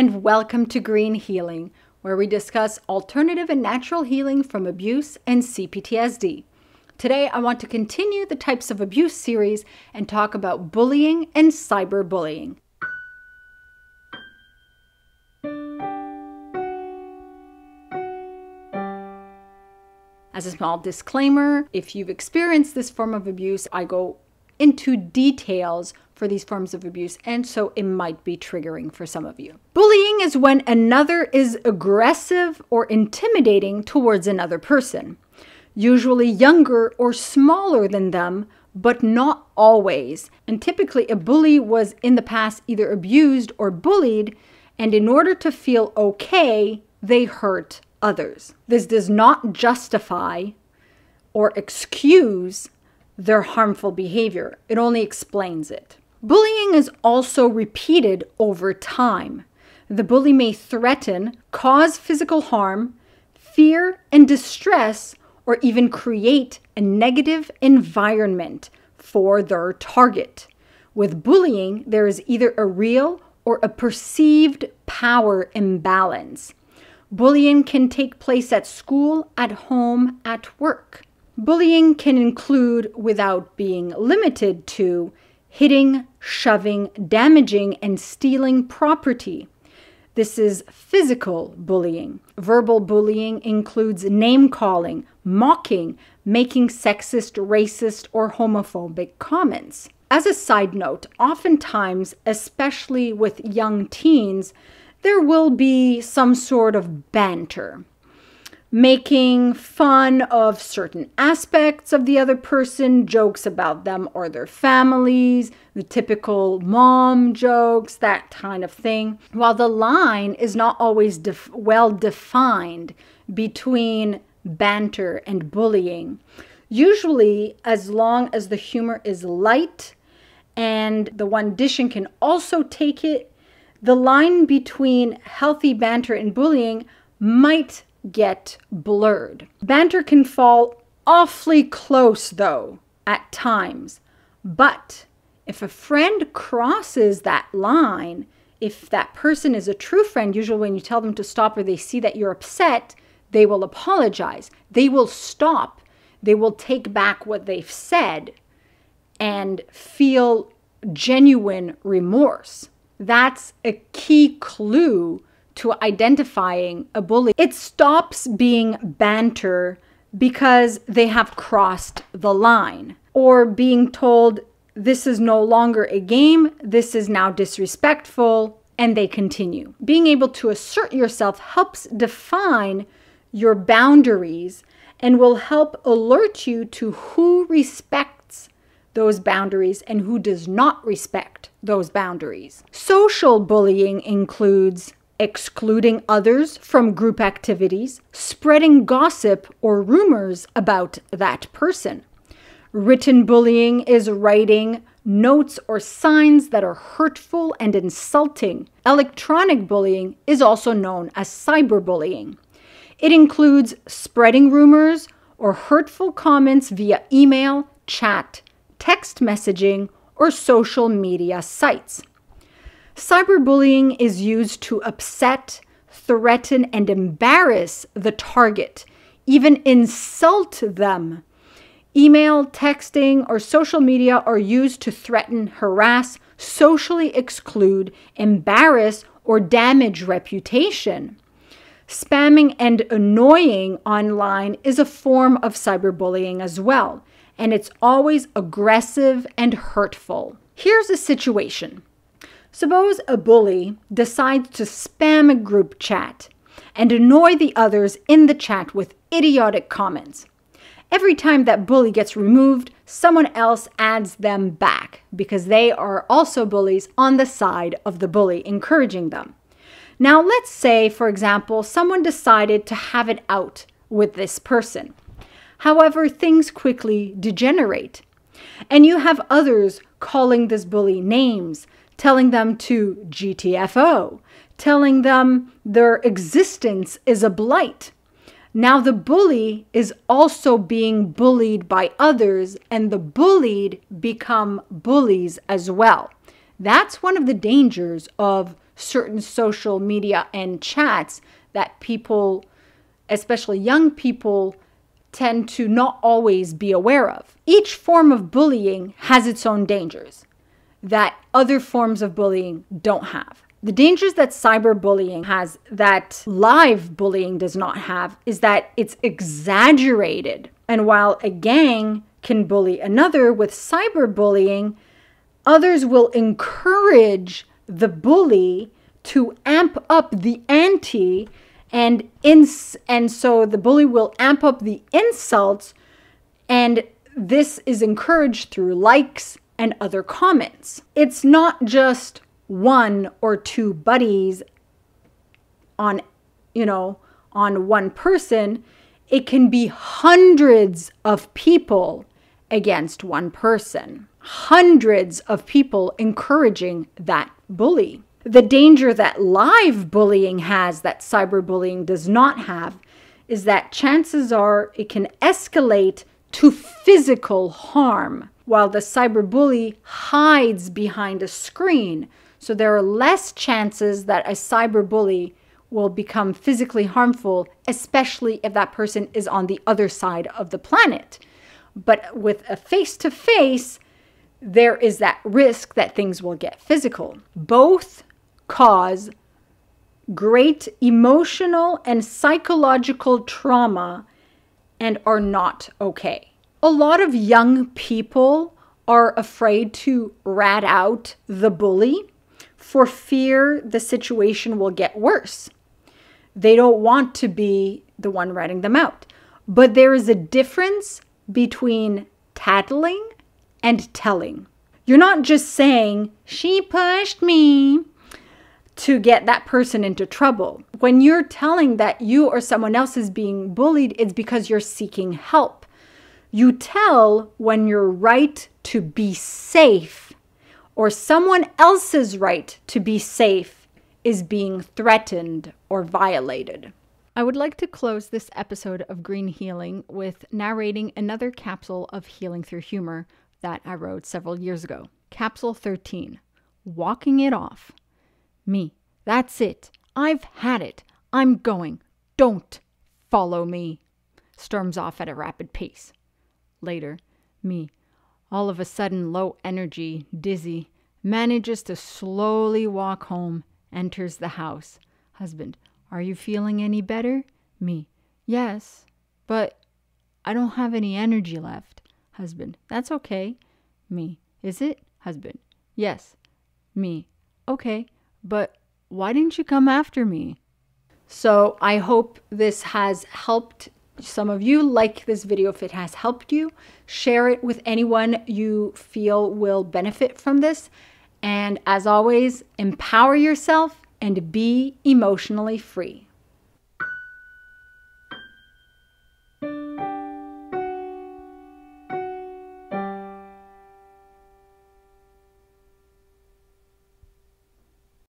and welcome to Green Healing, where we discuss alternative and natural healing from abuse and CPTSD. Today, I want to continue the types of abuse series and talk about bullying and cyberbullying. As a small disclaimer, if you've experienced this form of abuse, I go into details for these forms of abuse, and so it might be triggering for some of you. Bullying is when another is aggressive or intimidating towards another person, usually younger or smaller than them, but not always. And typically a bully was in the past either abused or bullied, and in order to feel okay, they hurt others. This does not justify or excuse their harmful behavior. It only explains it. Bullying is also repeated over time. The bully may threaten, cause physical harm, fear and distress, or even create a negative environment for their target. With bullying, there is either a real or a perceived power imbalance. Bullying can take place at school, at home, at work. Bullying can include, without being limited to, hitting, shoving, damaging, and stealing property. This is physical bullying. Verbal bullying includes name-calling, mocking, making sexist, racist, or homophobic comments. As a side note, oftentimes, especially with young teens, there will be some sort of banter, making fun of certain aspects of the other person, jokes about them or their families, the typical mom jokes, that kind of thing. While the line is not always well defined between banter and bullying, usually as long as the humor is light and the one dishing can also take it, the line between healthy banter and bullying might get blurred. Banter can fall awfully close, though, at times. But if a friend crosses that line, if that person is a true friend, usually when you tell them to stop or they see that you're upset, they will apologize. They will stop. They will take back what they've said and feel genuine remorse. That's a key clue to identifying a bully. It stops being banter because they have crossed the line, or being told this is no longer a game, this is now disrespectful, and they continue. Being able to assert yourself helps define your boundaries and will help alert you to who respects those boundaries and who does not respect those boundaries. Social bullying includes excluding others from group activities, spreading gossip or rumors about that person. Written bullying is writing notes or signs that are hurtful and insulting. Electronic bullying is also known as cyberbullying. It includes spreading rumors or hurtful comments via email, chat, text messaging, or social media sites. Cyberbullying is used to upset, threaten, and embarrass the target, even insult them. Email, texting, or social media are used to threaten, harass, socially exclude, embarrass, or damage reputation. Spamming and annoying online is a form of cyberbullying as well, and it's always aggressive and hurtful. Here's a situation. Suppose a bully decides to spam a group chat and annoy the others in the chat with idiotic comments. Every time that bully gets removed, someone else adds them back because they are also bullies on the side of the bully, encouraging them. Now, let's say, for example, someone decided to have it out with this person. However, things quickly degenerate, and you have others calling this bully names, telling them to GTFO, telling them their existence is a blight. Now the bully is also being bullied by others, and the bullied become bullies as well. That's one of the dangers of certain social media and chats that people, especially young people, tend to not always be aware of. Each form of bullying has its own dangers that other forms of bullying don't have. The dangers that cyberbullying has that live bullying does not have is that it's exaggerated. And while a gang can bully another with cyberbullying, others will encourage the bully to amp up the ante, and so the bully will amp up the insults, and this is encouraged through likes and other comments. It's not just one or two buddies on one person. It can be hundreds of people against one person. Hundreds of people encouraging that bully. The danger that live bullying has that cyberbullying does not have is that chances are it can escalate to physical harm, while the cyberbully hides behind a screen. So there are less chances that a cyberbully will become physically harmful, especially if that person is on the other side of the planet. But with a face-to-face, there is that risk that things will get physical. Both cause great emotional and psychological trauma and are not okay. A lot of young people are afraid to rat out the bully for fear the situation will get worse. They don't want to be the one ratting them out. But there is a difference between tattling and telling. You're not just saying, "She pushed me," to get that person into trouble. When you're telling that you or someone else is being bullied, it's because you're seeking help. You tell when you're right to be safe, or someone else's right to be safe is being threatened or violated. I would like to close this episode of Green Healing with narrating another capsule of Healing Through Humor that I wrote several years ago. Capsule 13, Walking It Off. Me, that's it. I've had it. I'm going. Don't follow me. Storms off at a rapid pace. Later, me, all of a sudden low energy, dizzy, manages to slowly walk home, enters the house. Husband, are you feeling any better? Me, yes, but I don't have any energy left. Husband, that's okay. Me, is it? Husband, yes. Me, okay, but why didn't you come after me? So I hope this has helped some of you. Like this video if it has helped you. Share it with anyone you feel will benefit from this. And as always, empower yourself and be emotionally free.